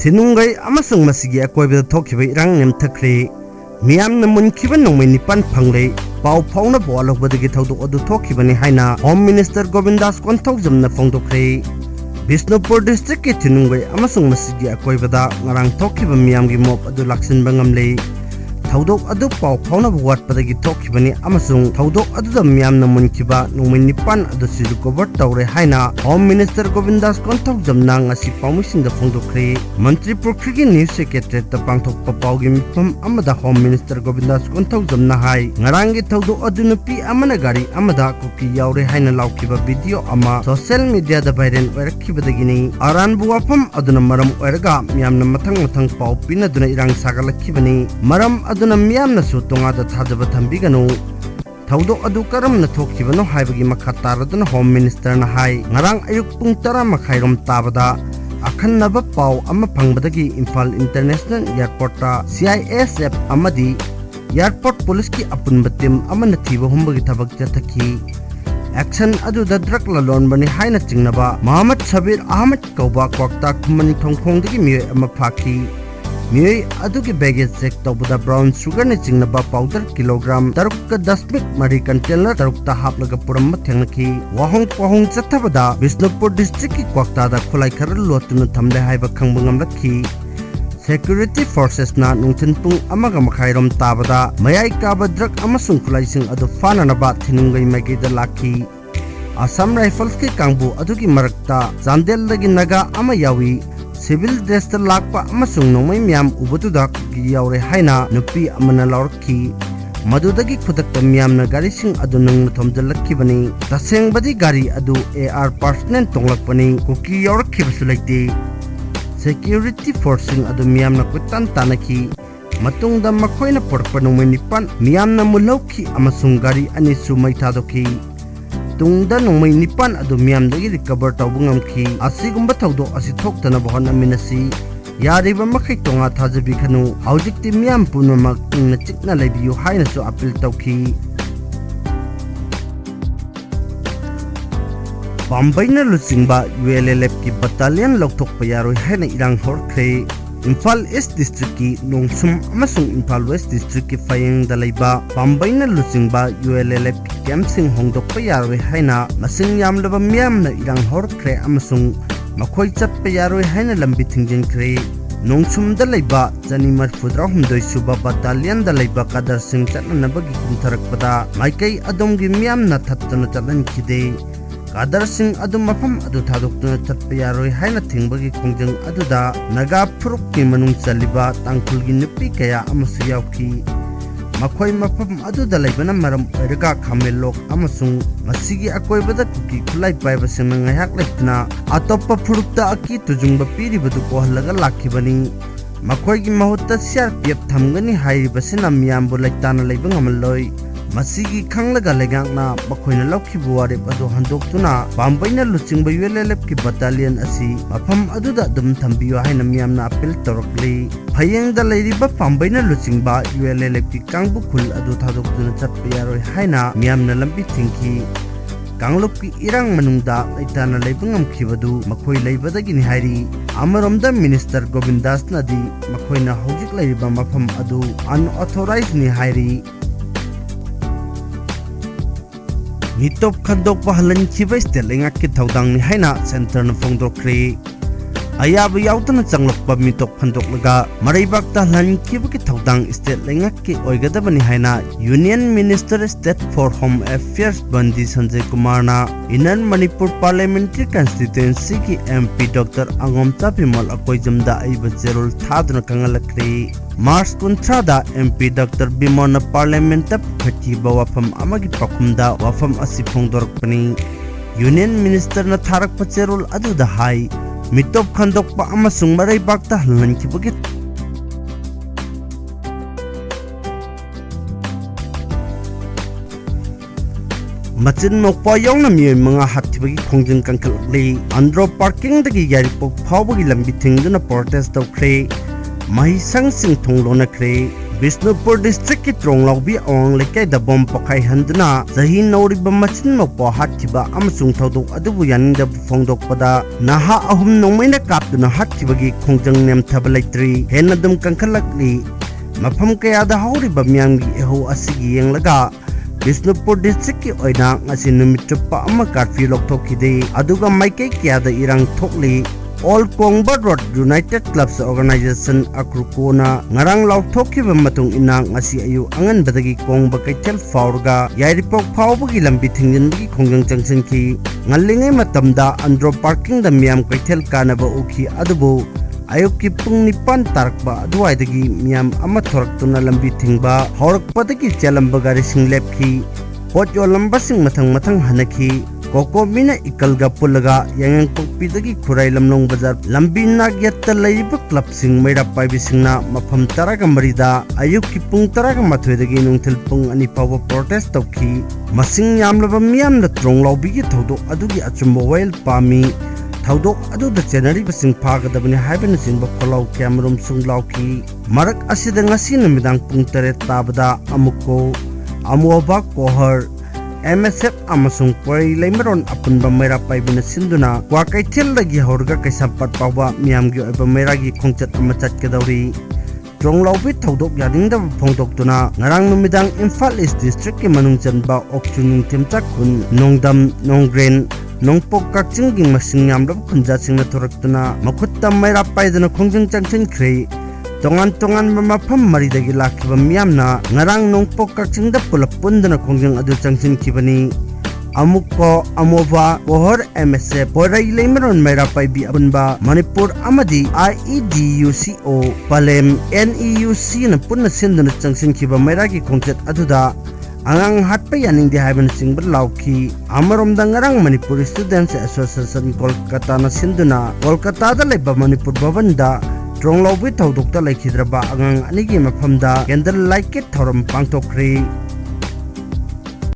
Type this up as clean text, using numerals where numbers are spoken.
Thinungei amasung Ngasigi akoibada thokhiba irang nemthakre Miyamna Munkhiba Nongmei 8 phangle pau phauna bolokbadagi Thoudok adu thokhibani haina Home Minister Gobindas Konthoujam na phongdokre Bisnupur district ki Thinungei amasung Ngasigi akoibada ngarang thokhiba miyamgi mop adu laksinba ngamle Thoudok adu pau phauna watpadagi thokhibani amasung Thoudok adu da Miyamna Munkhiba Nongmei 8 adu siru cover tawre haina Home Minister Gobindas Konthoujam na ngasi paumisingda phongdokre Manipur ki News Secretary ta pangthokpa paugi mifam amada Home Minister Gobindas Konthoujam na hai ngarangi Thoudok adu nupi amana gari amada kuki yaure haina laukhiba video ama social media da viral oirakhibadagini aranbu wafam aduna maram oiraga Miyamna mathang pau pinaduna irang sagalakhibani maram aduna Miyamna su tonga da thajaba thambiganu Thoudok adu karamna thokhibano haibagi makha taraduna Home Minister na hai ngarang ayuk pung 10 makhairom tabada Kapnaba pau ama pangbadagi Imphal International Airport ta CISF amadi Airport Police ki apunba team amana thiba humbagi thabak jathaki action adu da drug lalon bani haina chingnaba Muhammad Sabir Ahmed Kauba kwakta khumani thongkhongdagi mi ama phaki mi adu ki baggage check tawbada brown sugar ni chingnaba powder kilogram 10 mari container 10 ta haplaga puram thengnaki wahong chathabada Bisnupur district ki kwakta da khulai khar lotuna thamle haiba khangbangam rakhi security forces na nungthin pung amaga makhairom tabada mayai kaba drug amasung khulai sing adu fananaba Thinungei magi da lakhi Assam Rifles ki kangbu adu ki marakta Jandel lagi naga ama yawi civil dress ta lakpa amasung Nongmei miyam ubatuda ki yaure haina nupi amana laurki madudagi khudakta Miyamna gari sing adu nang thomjalakkibani tasengbadi gari adu AR personnel tonglakpani kuki yaurkhibsu laite security forcing adu Miyamna kutan tanaki matungda makhoina porpa Nongmei 9 Miyamna mulauki amasung gari ani su mai thadoki tungda Nongmei 9 adu Miyamdagi recover tawbungamki asigumba Thoudok asi thoktana bahon aminasi yariba makhai tonga thajabi khanu haujikti Miyam punamak ingna chikna leibiyu haina su appeal tawki Bambaina lusingba ULLF ki battalion lokthokpa yaroi haina irang horkhre Imphal East District ki Longsum amasung Imphal West District ki Fayeng dalaiba Bambaina lusingba ULLF ki camp sing hongdokpa yaroi haina masing yamlaba Miyamna irang horkhre amasung makhoi chatpa yaroi haina lambi thingjengkhre Nongsum dalaiba Janimar Fudra Humdoi Suba battalion dalaiba Kadar Singh chatnanabagi kumtharakpada maikai adomgi Miyamna thattana chatlankhide Kadar Singh adu mafam adu thadoktuna chatpa yaroi haina thingbagi khongjang aduda naga phuruk ki manung chaliba tangkhulgi nupi kaya amasu yauki makhoi mafam adu dalaibana maram oiraga khamelok amasung masigi akoibada kuki khulai paiba singna ngaiak leitna atoppa phurukta aki tujungba piribadu kohalaga lakhibani makhoi gi mahutta CRPF thamgani hairibasina Miyambu laitana leiba ngamaloi masigi khanglaga legangna bakhoina laukhibu ware adu handoktuna Bambaina luchingba ULLF ki battalion asi mafam aduda dum thambiyo haina Miyamna appeal torokli phayengda leiriba Bambaina luchingba ULLF ki kangbu khul adu thadoktuna chatpa yaroi haina Miyamna lambi thingki Kanglup ki irang manungda laitana leibangam khibadu makhoi leibadagi ni hairi amaromda Minister Gobindas nadi makhoina hojik leiriba mafam adu unauthorized ni hairi Mitop khandok bahalan khiba state lengak ki thaudang ni haina center na phongdokre ayaba yautana changlakpa mitop khandok laga maraibakta lan khiba ki thaudang state lengak ki oigadabani haina Union Minister State for Home Affairs Bandi Sanjay Kumar na Inner Manipur Parliamentary Constituency ki MP Dr. Angomcha Bimal akoijamda aiba zerul thaduna kangalakre Mars Kuntrada MP Dr. Bimona Parliament Phatiba wafam amagi pakumda wafam asi phongdorkpani Union Minister na tharak pacherul adu da hai mitop khandokpa amasung marai bakta hlankhibagi machin mokpa yongna mi manga hathibagi khongjing kangkhalli andro parking dagi yaripok phawbagi lambi thingduna protest tawkhre Mahisang sing thonglona kre Bisnupur district ki Tronglaubi awang lekai da bom pakai handuna zahi nauriba machin mokpo hatkiba amasung Thoudok adubu yaninda bufongdok pada naha ahum nongmei na kaptuna hatkibagi khongjang nem thabalaitri henadum kangkhalakli mafam kaya da hauriba miyamgi eho asigi yenglaga Bisnupur district ki oina ngasi numit chupa ama curfew lokthokide aduga maikai kaya da irang thokli All Kongba Road United Clubs Organization Akrukona ngarang lauthokiba matung ina ngasi ayu angan badagi Kongba Kaitel Faurga Yairipok Phawbagi lambi thinginbagi khongjang changsinki ngalingai matamda andro parking da miyam Kaitel kanaba uki adubu ayukki pung 9 tarakba aduwaidagi miyam ama thoraktuna lambi thingba horakpadagi chalamba gari sing lepki pot yolamba sing mathang hanaki Koko mina ikalga pulaga yang pokpidagi Khurai Lamlong Bazar lambi nagyatta laiba club sing maira paibi singna mafam taraga marida ayukki pung taraga mathoidagi nungthil pung ani pawa protest tawki masing yamlaba miyamna Tronglaubi gi Thoudok adugi achumba wail pami Thoudok adu da January basing phagadabani haibana singba kholau kyamrum sunglauki marak asida ngasi namidang pung 8 tabada amuko amuaba kohar MSF amasung pari leimaron apunba mera paibina sinduna kwa Kaitel lagi horga kaisampat pawa miyamgi oiba meragi khongchat ama chatkedauri Tronglaubi Thoudok yadingda phongdoktuna ngarang numidang Imphal East District ki manung chanba okchunung timchak khun nongdam nonggren nongpok kakchinging masing yamlab khunja singna thoraktuna makhutta mera paidana khongjang changchen khrei tongan mafam maridagi lakhiba miyamna ngarang nongpok kakchingda pulap pundana khongjang adu changsin kibani amukko amova kohor MSF porai leimaron mera paibi apunba Manipur amadi IEDUCO palem NEUC na punna sindana changsin kiba meragi khongchat aduda angang hatpa yaningdi haiban singbar lauki amaromda ngarang Manipur Students Association Kolkata na sinduna Kolkata da leba Manipur Bhavanda Tronglaubi Thoudokta laikhidraba angang anigi mafamda candle light thauram pangthokri